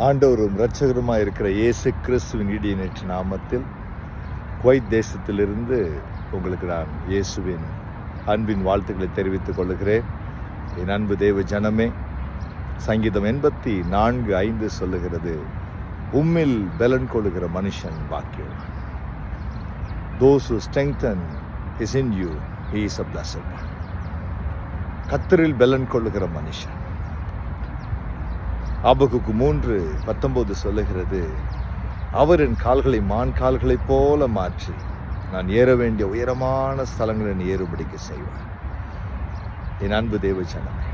ஆண்டவரும் இரட்சகருமாக இருக்கிற இயேசு கிறிஸ்துவின் இடியநேற்று நாமத்தில் குவைத் தேசத்திலிருந்து உங்களுக்கு நான் இயேசுவின் அன்பின் வாழ்த்துக்களை தெரிவித்துக் கொள்கிறேன். என் அன்பு தேவ ஜனமே, சங்கீதம் 84:5 சொல்லுகிறது, உம்மில் பலன் கொள்ளுகிற மனுஷன் பாக்கியவான். Those who strengthen is in you, he is a blessed one. கர்த்தரில் பலன் கொள்ளுகிற மனுஷன். ஆபகுக்கு 3:19 சொல்லுகிறது, அவர் என் கால்களை மான் கால்களைப் போல மாற்றி நான் ஏற வேண்டிய உயரமான ஸ்தலங்களை ஏறுபடிக்க செய்வார். என் அன்பு தேவ ஜனமே,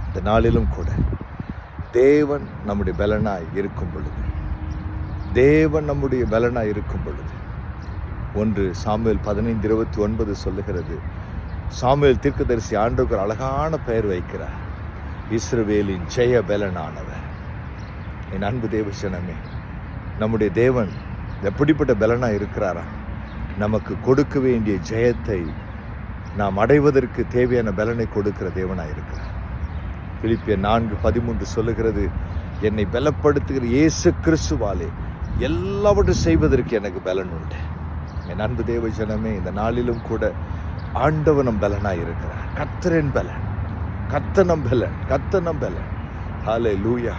இந்த நாளிலும் கூட தேவன் நம்முடைய பலனாய் இருக்கும் பொழுது, தேவன் நம்முடைய பலனாய் இருக்கும் பொழுது, 1 சாமுவேல் 15:29 சொல்லுகிறது, சாமுவேல் தீர்க்கதரிசி ஆண்டவருக்கு ஒரு அழகான பெயர் வைக்கிறார், இஸ்ரவேலின் ஜெய பலனானவர். என் அன்பு தேவ ஜனமே, நம்முடைய தேவன் எப்படிப்பட்ட பலனாக இருக்கிறாரா? நமக்கு கொடுக்க வேண்டிய ஜெயத்தை நாம் அடைவதற்கு தேவையான பலனை கொடுக்கிற தேவனாக இருக்கிறார். பிலிப்பியர் 4:13 சொல்லுகிறது, என்னை பலப்படுத்துகிற இயேசு கிறிஸ்துவாலே எல்லாவற்றையும் செய்வதற்கு எனக்கு பலன் உண்டு. என் அன்பு தேவ ஜனமே, இந்த நாளிலும் கூட ஆண்டவனும் பலனாக இருக்கிறார். கர்த்தரின் பலன், கர்த்தனம் பலன், கர்த்தனம் பலன். ஹல்லேலூயா.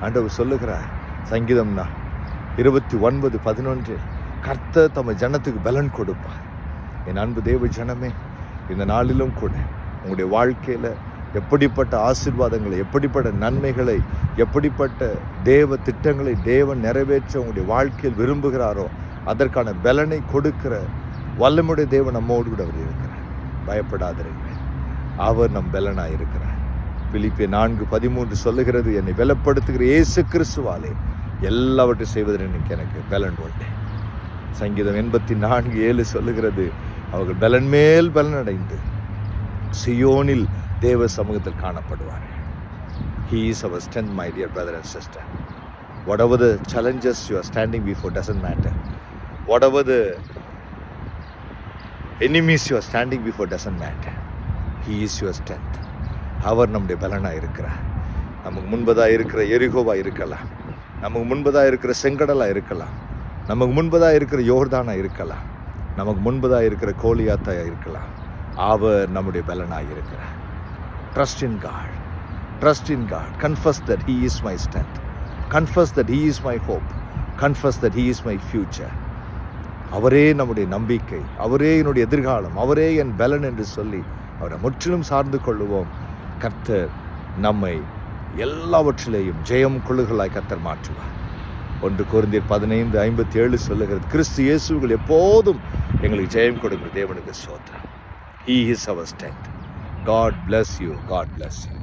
ஆண்டவர் சொல்லுகிறார் சங்கீதம் 29:11, கர்த்தர் தம் ஜனத்துக்கு பலன் கொடுப்பார். என் அன்பு தேவ ஜனமே, இந்த நாளிலும் கூட உங்களுடைய வாழ்க்கையில் எப்படிப்பட்ட ஆசீர்வாதங்களை, எப்படிப்பட்ட நன்மைகளை, எப்படிப்பட்ட தேவ திட்டங்களை தேவன் நிறைவேற்ற உங்களுடைய வாழ்க்கையில் விரும்புகிறாரோ அதற்கான பலனை கொடுக்கிற வல்லமுடைய தேவன் நம்மோடு கூட அவர் இருக்கிறார். பயப்படாதீங்க, அவர் நம் பலனாக இருக்கிறார். பிலிப்பியர் 4:13 சொல்லுகிறது, என்னை பலப்படுத்துகிற இயேசு கிறிஸ்துவாலே எல்லாவற்றையும் செய்வதற்கு எனக்கு பலன் உண்டு. சங்கீதம் 84:7 சொல்லுகிறது, அவர்கள் பலன் மேல் பலன் அடைந்து சியோனில் தேவ சமூகத்தில் காணப்படுவார்கள். He is our strength, my dear brother and sister. Whatever the challenges you are standing before doesn't matter. Whatever the enemies you are standing before doesn't matter. He is your strength. அவர் நம்முடைய பலனாக இருக்கிறார். நமக்கு முன்பதாக இருக்கிற எரிகோவாக இருக்கலாம், நமக்கு முன்பதாக இருக்கிற செங்கடலாக இருக்கலாம், நமக்கு முன்பதாக இருக்கிற யோர்தானாக இருக்கலாம், நமக்கு முன்பதாக இருக்கிற கோலியாத்தாக இருக்கலாம். அவர் நம்முடைய பலனாக இருக்கிறார். Trust in God. Trust in God. Confess that He is my strength. Confess that He is my hope. Confess that He is my future. அவரே நம்முடைய நம்பிக்கை, அவரே என்னுடைய எதிர்காலம், அவரே என் பலன் என்று சொல்லி அவரை முற்றிலும் சார்ந்து கொள்ளுவோம். கர்த்தர் நம்மை எல்லாவற்றிலேயும் ஜெயம் கொள்ளுகளாய் கர்த்தர் மாற்றுவார். 1 கொரிந்தியர் 15:57 சொல்லுகிறது, கிறிஸ்து இயேசுவில் எப்போதும் எங்களுக்கு ஜெயம் கொடுக்கிற தேவனுக்கு ஸ்தோத்திரம். He is our strength. God bless you. God bless you.